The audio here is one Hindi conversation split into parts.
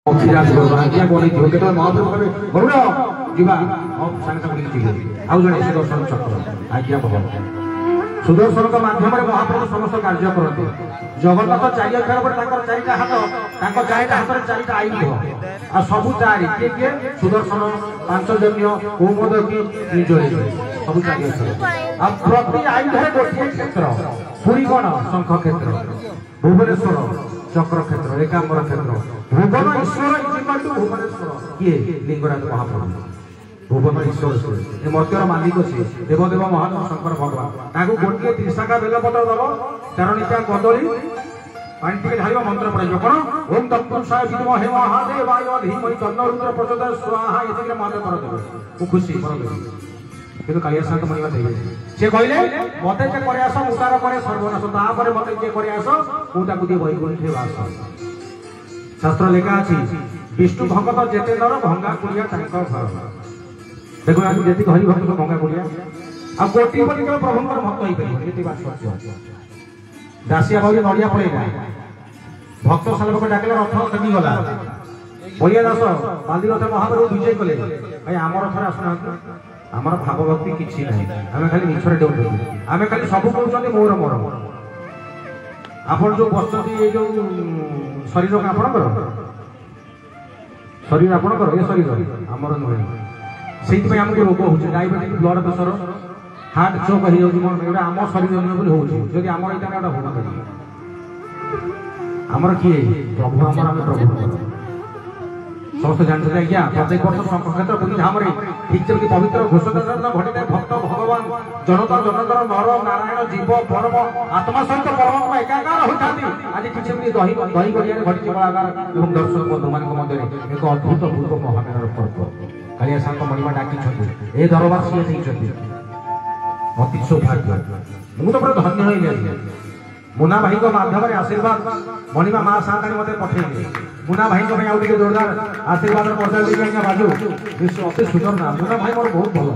ଅଖିରାଜ କରବା ଆଜ୍ଞା ବନେଇଥିବ କେତେବେଳେ ମହାପ୍ରଭୁ କହିବେ ଗରୁଡ଼ ଯିବା ସାଙ୍ଗେ ସାଙ୍ଗେ ଯିବେ ଆଉ ଜଣେ ସୁଦର୍ଶନ ଚକ୍ର ଆଜ୍ଞା ଭଗବାନ ସୁଦର୍ଶନଙ୍କ ମାଧ୍ୟମରେ ମହାପ୍ରଭୁ ସମସ୍ତ କାର୍ଯ୍ୟ କରନ୍ତି। ଜଗନ୍ନାଥ ଚାରି ଅକ୍ଷର ପରେ ତାଙ୍କର ଚାରିଟା ହାତ ତାଙ୍କ ଚାରିଟା ହାତରେ ଚାରିଟା ଆଇନ ଆଉ ସବୁ ଚାରି କିଏ କିଏ ସୁଦର୍ଶନ ପାଞ୍ଚଜନ୍ୟ କୌମୋଦକୀ ନିଜରେ ସବୁ ଚାରି ଅକ୍ଷର ଆଉ ପ୍ରତି ଆଇନରେ ଗୋଟିଏ କ୍ଷେତ୍ର ପୁରୀ କଣ ଶଙ୍ଖ କ୍ଷେତ୍ର ଭୁବନେଶ୍ୱର ଚକ୍ର କ୍ଷେତ୍ର ଏକାମ୍ବର କ୍ଷେତ୍ର ଭୁବନ ଈଶ୍ୱର ଭୁବନେଶ୍ୱର କିଏ ଲିଙ୍ଗରାଜ ମହାପ୍ରଭୁ ଭୁବନ ଈଶ୍ୱର ଏ ମର୍ତ୍ତ୍ୟର ମାଲିକ ସିଏ ଦେବଦେବ ମହାଦେବ ଶଙ୍କର ଭଗବାନ ତାଙ୍କୁ ଗୋଟିଏ ତ୍ରିଶାଖା ବେଲପତ୍ର ଦବ ଚାରଣିକା କଦଳୀ ପାଣି ଟିକେ ଢାଳିବ ମନ୍ତ୍ର ପଡିଯିବ କଣ ଓମ୍ ତତ୍ପୁରୁଷାୟ ବିଦ୍ମହେ ମହାଦେବାୟ ଧୀମହି ତନ୍ନୋ ରୁଦ୍ର ପ୍ରଚୋଦୟାତ୍ ସ୍ୱାହା ଏତିକିରେ ମନ୍ତ୍ର କରିଦେବେ ମୁଁ ଖୁସି କିନ୍ତୁ କାଳିଆ ଶାନ୍ତ ମଣିମା ଦେବେ ସେ କହିଲେ ମତେ ଯେ କରି ଆସ ମୁଁ ତାର କରେ ସର୍ବନାଶ ତାପରେ ମତେ ଯେ କରି ଆସ ମୁଁ ତାକୁ দিয়ে ବୈକୁଣ୍ଠେ ବାସ ଶାସ୍ତ୍ର ଲେଖା ଅଛି ବିଷ୍ଣୁ ଭଗତ ଯେତେ ଦର ଭଙ୍ଗା କୁଳିଆ ତାଙ୍କ ଘର देखो आज जेति हरि भक्त भंगा गुड़िया आ कोटी कोटी के प्रभुंकर भक्त होई परिबो एति बात सत्य दासिया बाबू नडिया पळेला भक्त सालबक डाकले रथ कटी गला बलिया दास बांदी रथ महाप्रभु विजय कले भाई हमर थरे आसना हमर भाव भक्ति किछि नै हमें खाली मिछरे डेउ हमें खाली सब कहउछन्ती मोर मोर आपण जो बसती ए जो शरीर का आपण कर शरीर आपण कर ए शरीर हमर नय से आमको रोग हो डायबिटीज ब्लड प्रेशर हार्ट चोक हो आम शरीर नुहे होती आम यहाँ गोटे भोग कर आमर किए प्रभु आम प्रभु समस्त जानते आज्ञा प्रत्येक वर्ष क्षेत्र पुरी धाम ठीक जमी पवित्र घोषणा घटी भक्त भगवान जनता जनतर नर नारायण जीव परम आत्मा सहित परमात्मा एकाकार होता आज किसी दही दही गड़िया घटी कलाकार और दर्शक बंधु मान मध्य एक अद्भुतपूर्व महामेर पर्व कालिया शांत मणिमा डाकी ए दरबार सी अति सौभाग्य मुझे तो पूरा धन्य हो मुना भाई माध्यम आशीर्वाद मणिमा माँ शांताणी मत पठेले मुना भाई आउ जोरदार आशीर्वाद बाजू अति सुंदर ना मुना भाई मोर बहुत भल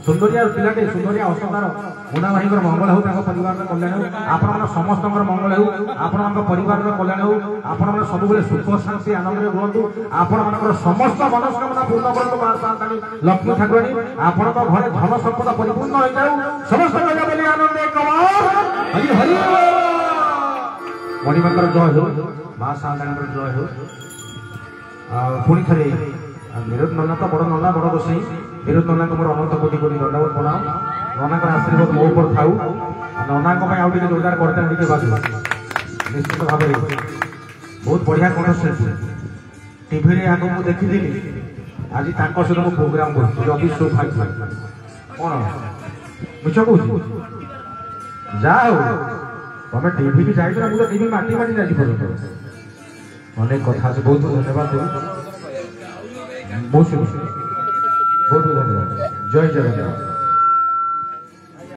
सुंदरिया पिलाटे सुंदरिया असंतार मुना भाई मंगल हो परिवार कल्याण हो आपण समस्त मंगल हो आपण परिवार कल्याण हो आपण सब सुख शांति आनंद रुहतु आपण समस्त मनस्कामना पूर्ण करतु मां शांताणी लक्ष्मी ठाकुराणी आपण घरे धन संपदा परिपूर्ण हो जाऊ समस्त आनंद हरि हरि मणिमाकर जय हो मां शांताणी जय हो पुणी थे निरुद नना तो बड़ नना बड़ गोसाई निरुद नना को मोर अनंत कोटि कोटि दंडवत प्रणाम नना का आशीर्वाद मो ऊपर थाउ नना को आउ टिके जोरदार करते टिके बाजू निश्चित भाव बहुत बढ़िया कंठशिल्पी टीवी रे आगो मु देखिली आज तांको सहित मो प्रोग्राम करछि अति सौभाग्य कोन मिछ कहू जाओ तमे टीवी की जाई मु तो टीवी माटी माटी जाई पड़ो अनेक कथा से बहुत धन्यवाद देवी बहुत बहुत धन्यवाद जय जगन्नाथ।